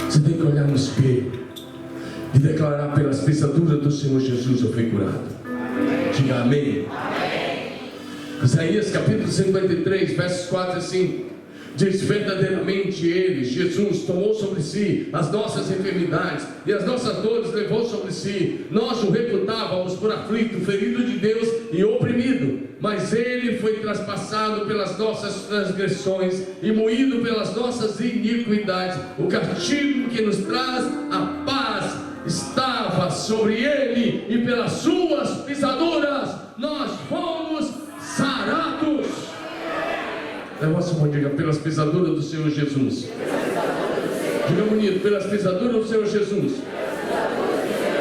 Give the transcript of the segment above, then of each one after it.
Você tem que olhar no espelho e declarar: pelas pisaduras do Senhor Jesus eu fui curado. Diga amém. Isaías capítulo 53, versos 4 e 5 diz: verdadeiramente Ele, Jesus, tomou sobre si as nossas enfermidades e as nossas dores levou sobre si. Nós o reputávamos por aflito, ferido de Deus e oprimido, mas Ele foi traspassado pelas nossas transgressões e moído pelas nossas iniquidades. O castigo que nos traz a paz estava sobre Ele, e pelas suas pisaduras nós fomos sarados. Levanta sua mão e diga: pelas pisaduras do Senhor Jesus. Diga bonito: pelas pisaduras do Senhor Jesus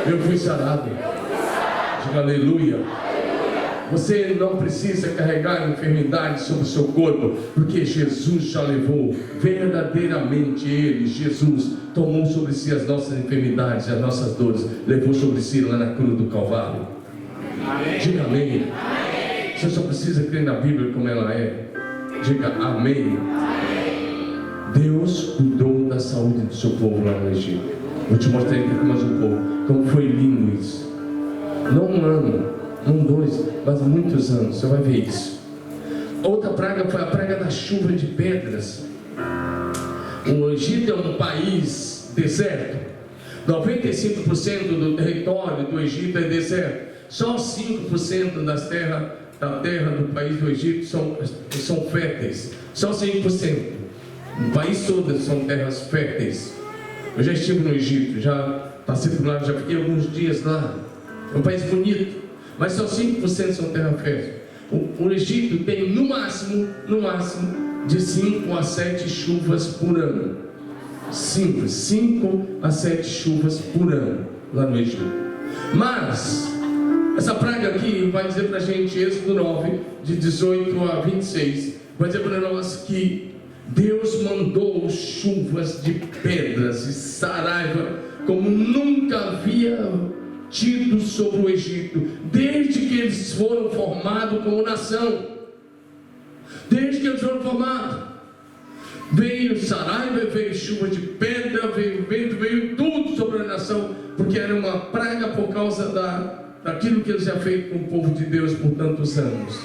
eu fui sarado. Diga aleluia. Você não precisa carregar enfermidade sobre o seu corpo, porque Jesus já levou. Verdadeiramente Ele, Jesus, tomou sobre si as nossas enfermidades e as nossas dores, levou sobre si lá na cruz do Calvário. Diga amém. Você só precisa crer na Bíblia como ela é. Diga amém. Deus cuidou da saúde do seu povo lá no Egito. Vou te mostrar aqui mais um pouco como foi lindo isso. Não um ano, não dois, mas muitos anos. Você vai ver isso. Outra praga foi a praga da chuva de pedras. O Egito é um país deserto. 95% do território do Egito é deserto. Só 5% da terra do país do Egito são férteis. Só 5%. O país todo são terras férteis. Eu já estive no Egito, já passei por lá, já fiquei alguns dias lá. É um país bonito, mas só 5% são terra fértil. O Egito tem no máximo de 5 a 7 chuvas por ano. 5 a 7 chuvas por ano lá no Egito. Mas essa praga aqui vai dizer para a gente, Êxodo 9, de 18 a 26, vai dizer para nós que Deus mandou chuvas de pedras e saraiva como nunca havia tido sobre o Egito, desde que eles foram formados como nação. Desde que eles foram formados, veio saraiva, veio chuva de pedra, veio vento, veio tudo sobre a nação, porque era uma praga por causa daquilo que eles já feito com o povo de Deus por tantos anos.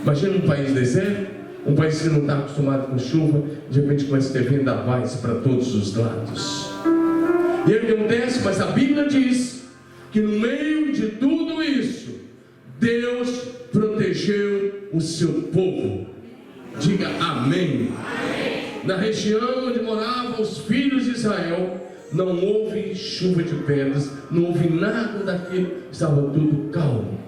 Imagina um país deserto, um país que não está acostumado com chuva, de repente começa a ter vendavais para todos os lados. E o que acontece? Mas a Bíblia diz que no meio de tudo isso, Deus protegeu o seu povo. Diga amém. Na região onde moravam os filhos de Israel, não houve chuva de pedras, não houve nada daquilo, estava tudo calmo,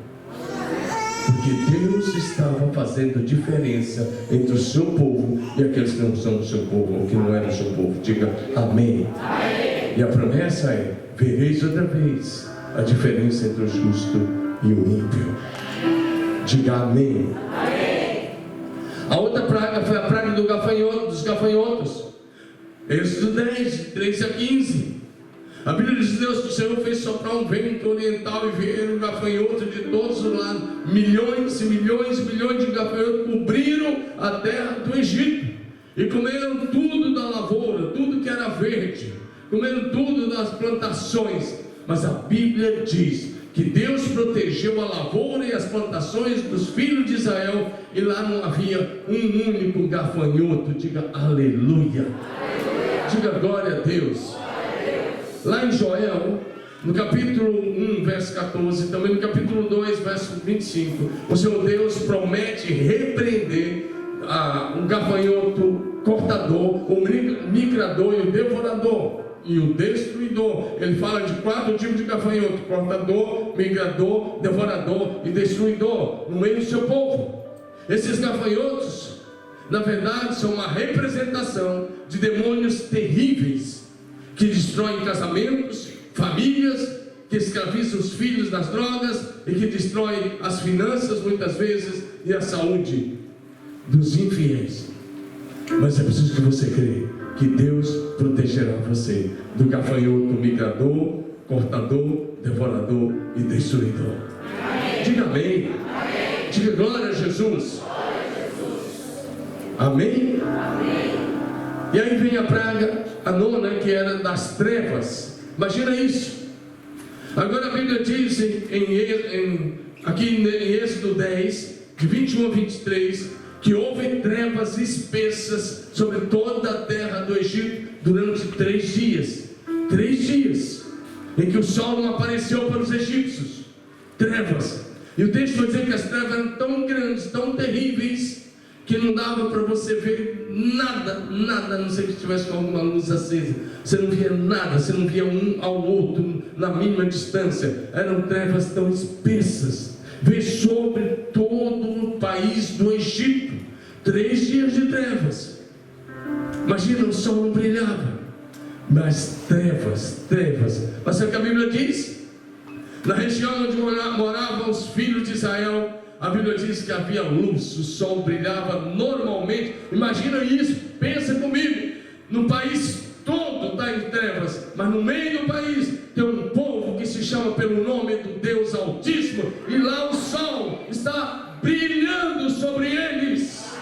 porque Deus estava fazendo diferença entre o seu povo e aqueles que não são o seu povo, ou que não eram o seu povo. Diga amém. E a promessa é: vereis outra vez a diferença entre o justo e o ímpio. Diga amém. A outra praga foi a praga dos gafanhotos. Êxodo 10, 13 a 15. A Bíblia diz que Deus, o Senhor, fez soprar um vento oriental e vieram gafanhotos de todos os lados. Milhões e milhões e milhões de gafanhotos cobriram a terra do Egito e comeram tudo da lavoura, tudo que era verde, comeram tudo das plantações. Mas a Bíblia diz que Deus protegeu a lavoura e as plantações dos filhos de Israel, e lá não havia um único gafanhoto. Diga aleluia. Diga glória a Deus. Lá em Joel, no capítulo 1, verso 14, também no capítulo 2, verso 25, o Senhor Deus promete repreender um gafanhoto cortador, o migrador e o devorador e o destruidor. Ele fala de 4 tipos de gafanhoto: cortador, migrador, devorador e destruidor, no meio do seu povo. Esses gafanhotos, na verdade, são uma representação de demônios terríveis que destroem casamentos, famílias, que escravizam os filhos nas drogas e que destroem as finanças muitas vezes e a saúde dos infiéis. Mas é preciso que você creia que Deus protegerá você do gafanhoto migrador, cortador, devorador e destruidor. Diga amém. Diga glória a Jesus. Amém? E aí vem a praga a nona, que era das trevas. Imagina isso. Agora a Bíblia diz aqui em Êxodo 10, de 21 a 23, que houve trevas espessas sobre toda a terra do Egito durante 3 dias. 3 dias em que o sol não apareceu para os egípcios. Trevas. E o texto vai dizer que as trevas eram tão grandes, tão terríveis, que não dava para você ver nada, a não ser que estivesse com alguma luz acesa. Você não via nada, você não via um ao outro na mínima distância. Eram trevas tão espessas. Veio sobre todo o país do Egito. 3 dias de trevas. Imagina, o sol não brilhava, mas trevas. Mas sabe o que a Bíblia diz? Na região onde moravam os filhos de Israel, a Bíblia diz que havia luz, o sol brilhava normalmente. Imagina isso, pensa comigo. No país todo está em trevas, mas no meio do país tem um povo que se chama pelo nome do Deus Altíssimo, e lá o sol está brilhando sobre eles.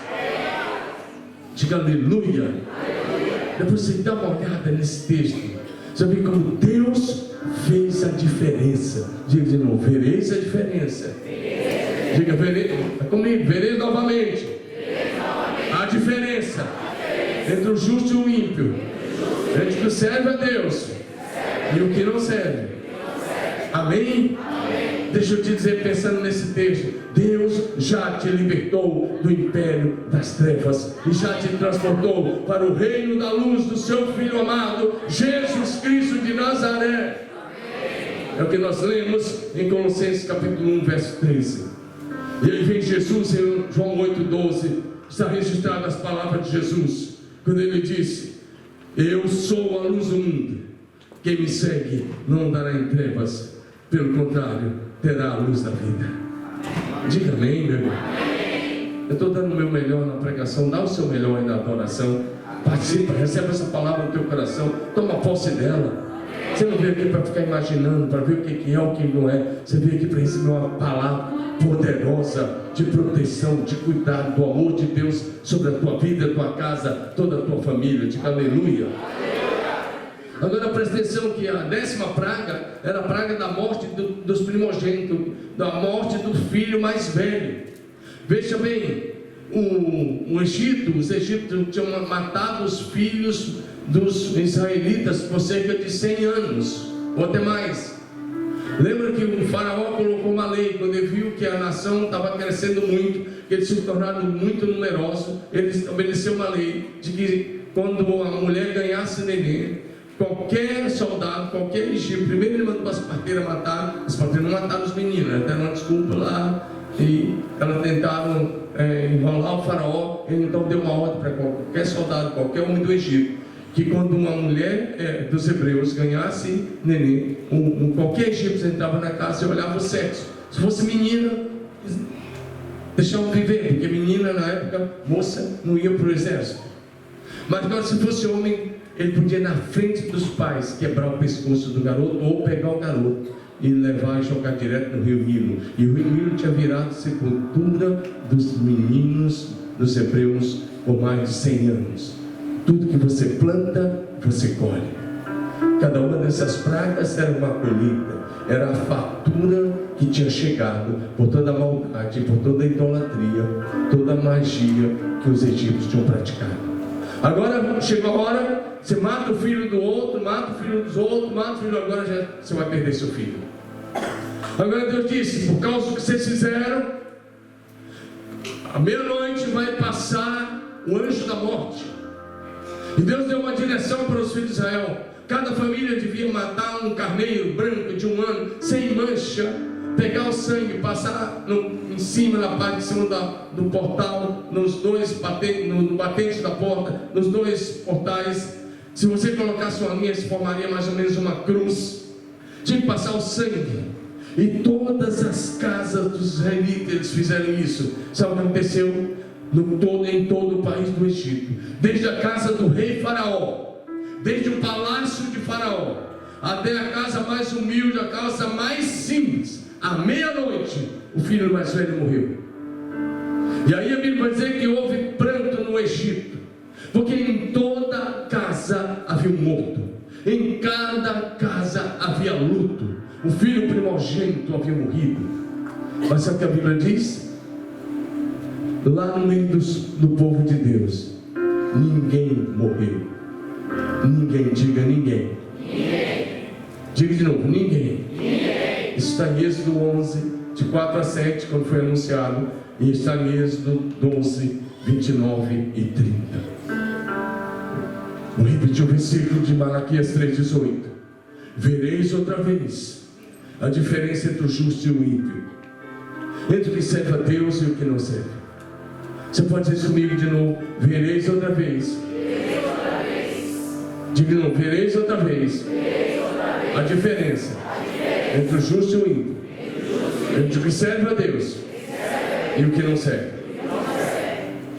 Diga aleluia. Depois você dá uma olhada nesse texto, você vê como Deus fez a diferença. Diga de novo: vereis a diferença. Diga, comigo, vereis novamente a diferença entre o justo e o ímpio, entre o que serve a Deus e o que não serve. Amém? Deixa eu te dizer, pensando nesse texto, Deus já te libertou do império das trevas e já te transportou para o reino da luz do seu Filho amado, Jesus Cristo de Nazaré. É o que nós lemos em Colossenses capítulo 1, verso 13. E aí vem Jesus em João 8,12, está registrado as palavras de Jesus, quando ele disse: eu sou a luz do mundo, quem me segue não andará em trevas, pelo contrário, terá a luz da vida. Diga amém, meu irmão. Eu estou dando o meu melhor na pregação. Dá o seu melhor aí na adoração. Participa, recebe essa palavra no teu coração, toma posse dela. Você não veio aqui para ficar imaginando, para ver o que é, o que não é. Você veio aqui para receber uma palavra poderosa de proteção, de cuidado, do amor de Deus sobre a tua vida, a tua casa, toda a tua família. Diga aleluia. Agora presta atenção que a 10ª praga era a praga da morte dos primogênitos, da morte do filho mais velho. Veja bem, os egípcios tinham matado os filhos dos israelitas por cerca de 100 anos, ou até mais. Lembra que o faraó colocou uma lei, quando ele viu que a nação estava crescendo muito, que eles se tornaram muito numerosos, ele estabeleceu uma lei de que quando a mulher ganhasse neném, qualquer soldado, qualquer egípcio, primeiro ele mandou as parteiras matar. As parteiras não mataram os meninos, elas deram uma desculpa lá e elas tentaram enrolar o faraó. Ele então deu uma ordem para qualquer soldado, qualquer homem do Egito, que quando uma mulher dos hebreus ganhasse neném, qualquer egípcio entrava na casa e olhava o sexo. Se fosse menina, deixavam viver, porque menina na época, moça, não ia para o exército. Mas agora, se fosse homem, ele podia ir na frente dos pais quebrar o pescoço do garoto, ou pegar o garoto e levar e jogar direto no rio Nilo. E o rio Nilo tinha virado sepultura dos meninos dos hebreus por mais de 100 anos. Tudo que você planta, você colhe. Cada uma dessas pragas era uma colheita, era a fatura que tinha chegado por toda a maldade, por toda a idolatria, toda a magia que os egípcios tinham praticado. Agora chegou a hora, você mata o filho do outro, mata o filho dos outros, mata o filho, agora já você vai perder seu filho. Agora Deus disse: por causa do que vocês fizeram, à meia-noite vai passar o anjo da morte. E Deus deu uma direção para os filhos de Israel: cada família devia matar um carneiro branco de 1 ano, sem mancha, pegar o sangue, passar em cima, na parte de cima do portal, nos dois batentes, no batente da porta, nos 2 portais. Se você colocasse uma linha, se formaria mais ou menos uma cruz. Tinha que passar o sangue. E todas as casas dos israelitas, eles fizeram isso. Sabe o que aconteceu? Em todo o país do Egito, desde a casa do rei Faraó, desde o palácio de Faraó, até a casa mais humilde, a casa mais simples, à meia-noite, o filho mais velho morreu. E aí a Bíblia vai dizer que houve pranto no Egito, porque em toda casa havia morto. Em cada casa havia luto. O filho primogênito havia morrido. Mas sabe o que a Bíblia diz? Lá no meio do povo de Deus, ninguém morreu. Ninguém, diga ninguém. Diga de novo, ninguém. Isso está em Êxodo 11, de 4 a 7, quando foi anunciado. E está em Êxodo 12, 29 e 30. Vou repetir o versículo de Malaquias 3,18. Vereis outra vez a diferença entre o justo e o ímpio, entre o que serve a Deus e o que não serve. Você pode dizer isso comigo de novo? Vereis outra vez. Diga de novo, vereis outra vez a diferença entre o justo e o ímpio, entre o que serve a Deus e o que não serve.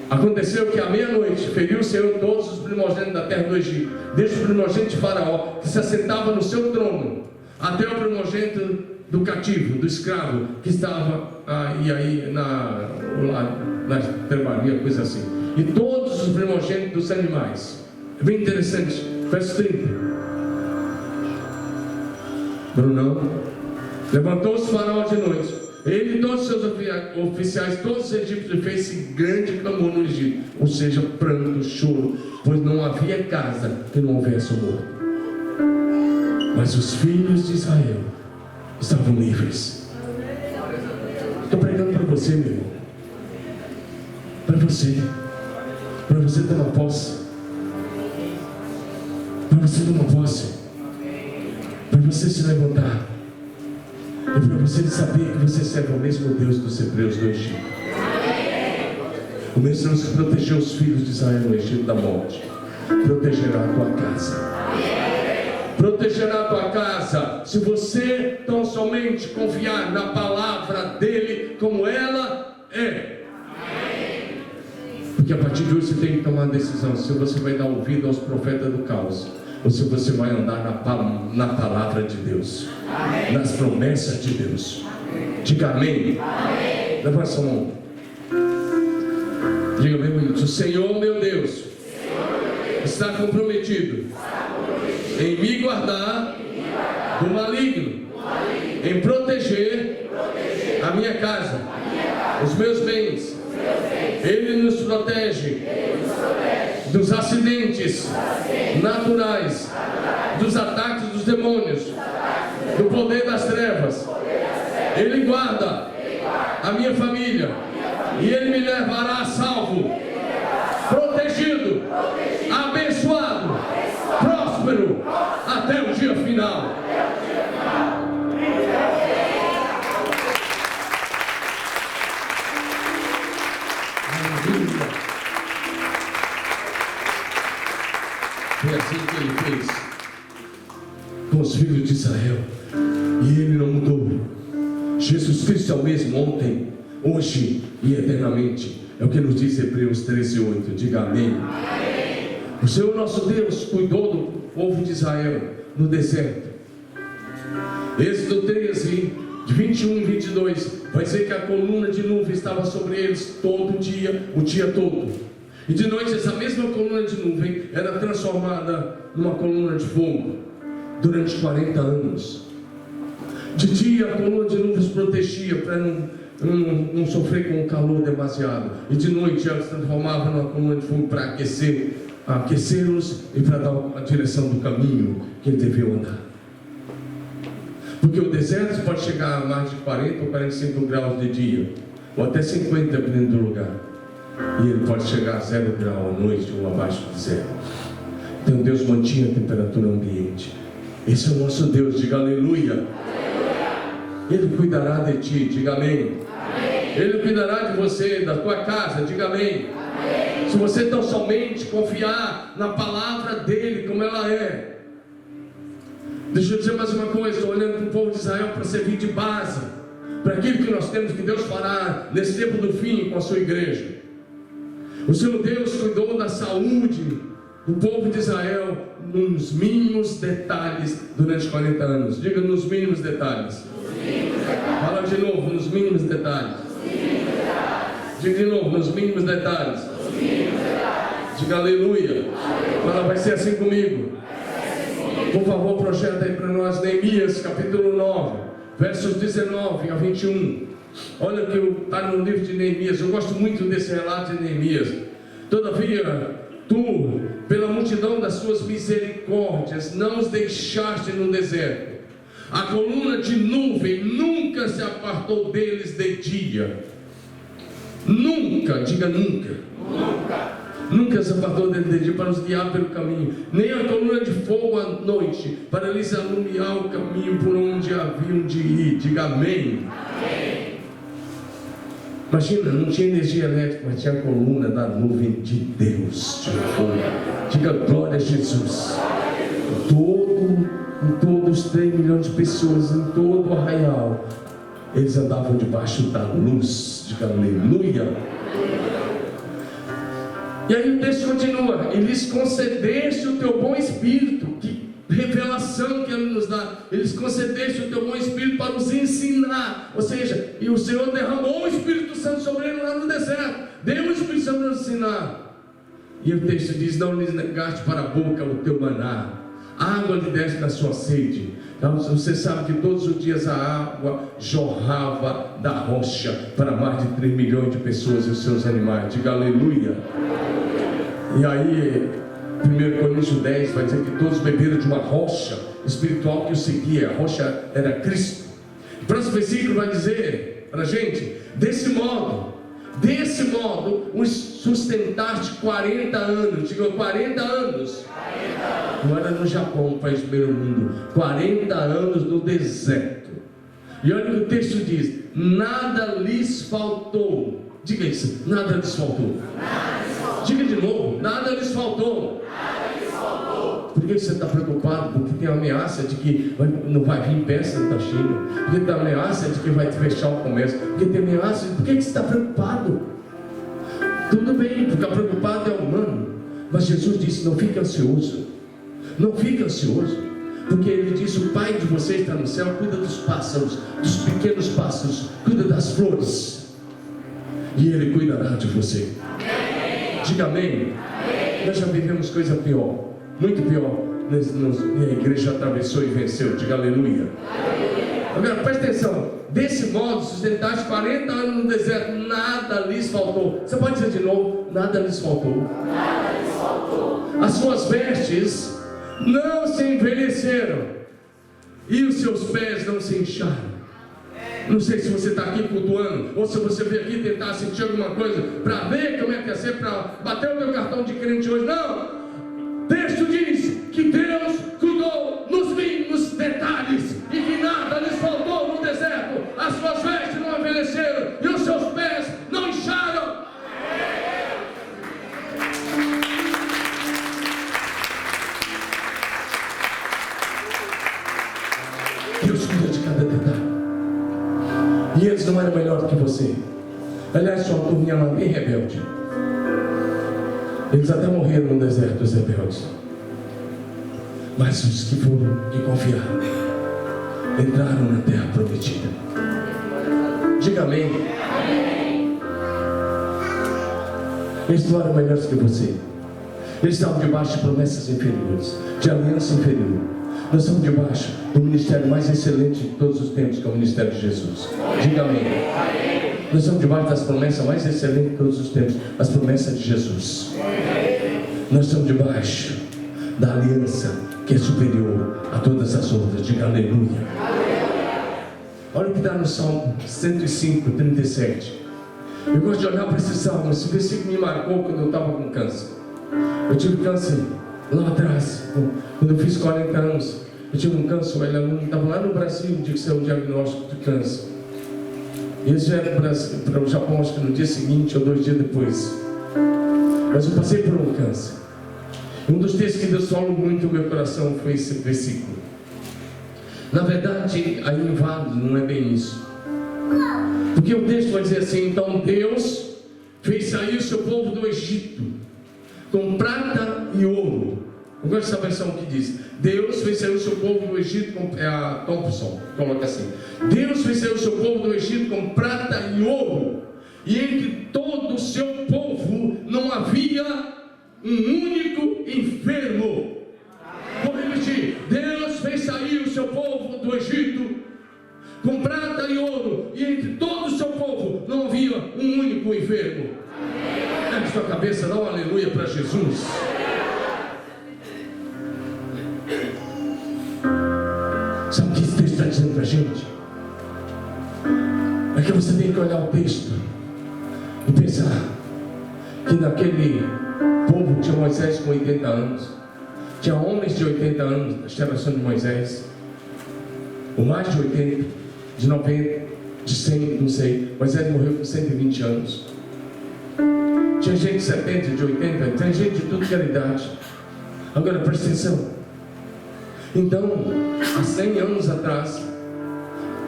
Aconteceu que à meia-noite feriu o Senhor todos os primogênitos da terra do Egito, desde o primogênito de Faraó, que se assentava no seu trono, até o primogênito do cativo, do escravo, que estava aí na trabalhia, coisa assim. E todos os primogênitos dos animais. É bem interessante. Verso 30. Brunão. Levantou-se Faraó de noite, ele e todos os seus oficiais, todos os egípcios, fez-se grande clamor no Egito, ou seja, pranto, choro, pois não havia casa que não houvesse morto. Mas os filhos de Israel estavam livres. Estou pregando para você, meu irmão. Para você ter uma posse, para você ter uma posse, para você se levantar, e para você saber que você serve ao mesmo Deus dos hebreus do Egito. O mesmo Deus que protegeu os filhos de Israel no Egito da morte, protegerá a tua casa. Protegerá a tua casa, se você tão somente confiar na palavra dele como ela é. Porque a partir de hoje você tem que tomar uma decisão, se você vai dar ouvido aos profetas do caos, ou se você vai andar na palavra de Deus, nas promessas de Deus. Diga amém. Levanta sua mão. Diga bem bonito: o Senhor meu Deus está comprometido em me guardar do maligno, em proteger a minha casa, os meus bens. Ele nos protege dos acidentes naturais, dos ataques dos demônios, do poder das trevas. Ele guarda a minha família e ele me levará a salvo, protegido, abençoado, próspero até o dia final. Foi assim que ele fez com os filhos de Israel, e ele não mudou. Jesus Cristo é o mesmo ontem, hoje e eternamente. É o que nos diz Hebreus 13:8. Diga amém. O Senhor nosso Deus cuidou do povo de Israel no deserto. Êxodo 13, de 21 e 22, vai dizer que a coluna de nuvem estava sobre eles todo dia, o dia todo. E de noite essa mesma coluna de nuvem era transformada numa coluna de fogo durante 40 anos. De dia a coluna de nuvem os protegia para não sofrer com o calor demasiado. E de noite ela se transformava numa coluna de fogo para aquecê-los e para dar a direção do caminho que eles deviam andar. Porque o deserto pode chegar a mais de 40 ou 45 graus de dia, ou até 50 dependendo do lugar. E ele pode chegar a 0 grau à noite ou abaixo de 0. Então Deus mantinha a temperatura ambiente. Esse é o nosso Deus, diga aleluia. Ele cuidará de ti, diga amém. Ele cuidará de você, da tua casa, diga amém. Se você tão somente confiar na palavra dele como ela é. Deixa eu dizer mais uma coisa, estou olhando para o povo de Israel para servir de base para aquilo que nós temos, que Deus fará nesse tempo do fim com a sua igreja. O Senhor Deus cuidou da saúde do povo de Israel nos mínimos detalhes durante 40 anos. Diga nos mínimos detalhes. Fala de novo, nos mínimos detalhes. Diga de novo, nos mínimos detalhes. Diga aleluia. Fala, vai ser assim comigo. Por favor, projeta aí para nós Neemias capítulo 9, versos 19 a 21. Olha o que está no livro de Neemias. Eu gosto muito desse relato de Neemias. Todavia, tu, pela multidão das suas misericórdias, não os deixaste no deserto. A coluna de nuvem nunca se apartou deles de dia. Nunca, diga nunca. Nunca. Nunca se apartou deles de dia para os guiar pelo caminho. Nem a coluna de fogo à noite para lhes alumiar o caminho por onde haviam de ir. Diga amém. Amém. Imagina, não tinha energia elétrica, mas tinha a coluna da nuvem de Deus. Diga glória a Jesus. Em todos os 3 milhões de pessoas, em todo o arraial, eles andavam debaixo da luz. Diga aleluia. E aí o texto continua: e lhes concedeste o teu bom espírito. Que revelação que Ele nos dá. Eles concedeste o teu bom espírito para nos ensinar. Ou seja, e o Senhor derramou o Espírito Santo sobre ele lá no deserto. Deu o Espírito Santo para nos ensinar. E o texto diz: não lhes negaste para a boca o teu maná, água lhe deste na sua sede. Então, você sabe que todos os dias a água jorrava da rocha para mais de 3 milhões de pessoas e os seus animais. Diga aleluia. E aí 1 Coríntios 10 vai dizer que todos beberam de uma rocha espiritual que o seguia. A rocha era Cristo. O próximo versículo vai dizer para a gente: desse modo os sustentaste 40 anos. Diga 40 anos. Não era no Japão, o país do primeiro mundo. 40 anos no deserto. E olha o que o texto diz: nada lhes faltou. Diga isso: nada lhes faltou. Diga de novo: nada lhes faltou. Por que você está preocupado? Porque tem a ameaça de que não vai vir peça da China. Porque tem a ameaça de que vai fechar o comércio. Porque tem ameaça. Por que você está preocupado? Tudo bem, ficar preocupado é humano. Mas Jesus disse: não fique ansioso. Não fique ansioso. Porque Ele disse: o Pai de vocês está no céu, cuida dos pássaros, dos pequenos pássaros, cuida das flores. E Ele cuidará de você. Amém. Diga amém. Amém. Nós já vivemos coisa pior, muito pior. E a igreja atravessou e venceu. Diga aleluia. Agora presta atenção: desse modo sustentaste 40 anos no deserto, nada lhes faltou. Você pode dizer de novo: nada lhes faltou. Nada lhes faltou. As suas vestes não se envelheceram e os seus pés não se incharam. Não sei se você está aqui cultuando, ou se você veio aqui tentar sentir alguma coisa para ver como é que é ser, para bater o meu cartão de crente hoje. Não! O texto diz que Deus cuidou nos mínimos detalhes e que nada lhes faltou no deserto. As suas vestes não envelheceram e os seus pés não incharam. Deus cuida de cada detalhe. E eles não eram melhor do que você. Aliás, sua turminha lá bem rebelde. Eles até morreram no deserto, os rebeldes. Mas os que foram, que confiaram, entraram na terra prometida. Diga amém. Eles não eram melhores que você. Eles estavam debaixo de promessas inferiores, de aliança inferior. Nós estamos debaixo do ministério mais excelente de todos os tempos, que é o ministério de Jesus. Diga amém. Nós estamos debaixo das promessas mais excelentes de todos os tempos, as promessas de Jesus. Nós estamos debaixo da aliança que é superior a todas as outras. Diga aleluia. Olha o que está no Salmo 105, 37. Eu gosto de olhar para esse salmo. Esse versículo me marcou quando eu estava com câncer. Eu tive câncer lá atrás, quando eu fiz 40 anos. Eu tive um câncer, ele estava lá no Brasil, no dia que saiu o diagnóstico de câncer. E eles vieram para o Japão, acho que no dia seguinte ou 2 dias depois. Mas eu passei por um câncer. E um dos textos que Deus falou muito no meu coração foi esse versículo. Na verdade, aí em Válido não é bem isso. Porque o texto vai dizer assim: então Deus fez sair o seu povo do Egito com prata e ouro. Eu gosto dessa versão que diz: Deus fez sair o seu povo do Egito com a Thompson, coloca assim: Deus fez sair o seu povo do Egito com prata e ouro, e entre todo o seu povo não havia um único enfermo. Vou repetir: Deus cabeça, dá um aleluia para Jesus. Sabe o que esse texto está dizendo para a gente? É que você tem que olhar o texto e pensar que naquele povo tinha Moisés com 80 anos, tinha homens de 80 anos da geração de Moisés, ou mais de 80, de 90, de 100, não sei. Moisés morreu com 120 anos. Tinha gente de 70, de 80, tinha gente de tudo que era idade. Agora presta atenção. Então, há 100 anos atrás,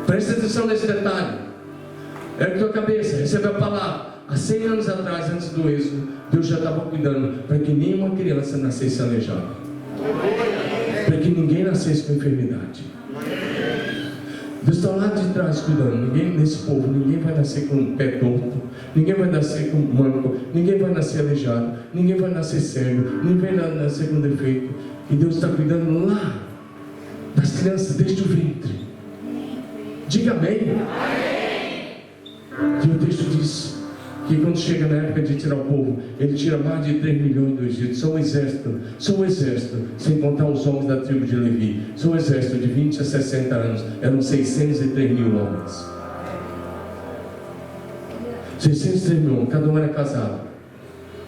presta atenção nesse detalhe. Ergue a tua cabeça, recebe a palavra. Há 100 anos atrás, antes do êxodo, Deus já estava cuidando para que nenhuma criança nascesse aleijada, para que ninguém nascesse com enfermidade. Deus está lá de trás cuidando. Ninguém nesse povo, ninguém vai nascer com o pé torto, ninguém vai nascer com manco, ninguém vai nascer aleijado, ninguém vai nascer cego, ninguém vai nascer com defeito. E Deus está cuidando lá das crianças desde o ventre. Diga amém. E o texto diz que quando chega na época de tirar o povo, ele tira mais de 3 milhões do Egito. Só um exército, sem contar os homens da tribo de Levi, só um exército de 20 a 60 anos, eram 603 mil homens. 603 mil homens, cada um era casado.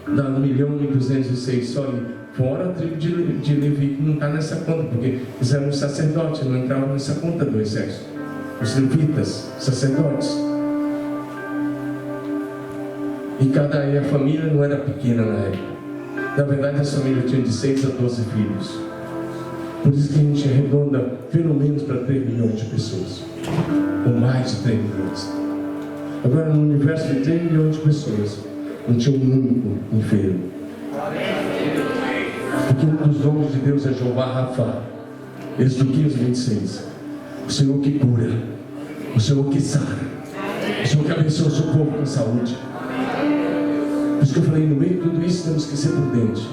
Dá 1.206.000 só aí. Fora a tribo de Levi, que não está nessa conta, porque eles eram sacerdotes, não entravam nessa conta do exército. Os levitas, sacerdotes. E a família não era pequena na época. Na verdade, as famílias tinham de 6 a 12 filhos. Por isso que a gente arredonda pelo menos para 3 milhões de pessoas, ou mais de 3 milhões. Agora, no universo de 3 milhões de pessoas, não tinha um único enfermo. Porque um dos nomes de Deus é Jeová Rafa. Êxodo 15:26. O Senhor que cura, o Senhor que sara, o Senhor que abençoa o seu povo com saúde. Por isso que eu falei, no meio de tudo isso temos que ser prudentes,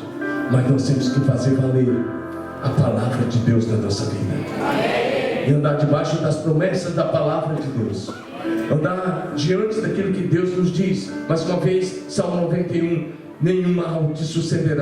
mas nós temos que fazer valer a palavra de Deus na nossa vida, e andar debaixo das promessas da palavra de Deus, andar diante daquilo que Deus nos diz. Mais uma vez, Salmo 91: nenhum mal te sucederá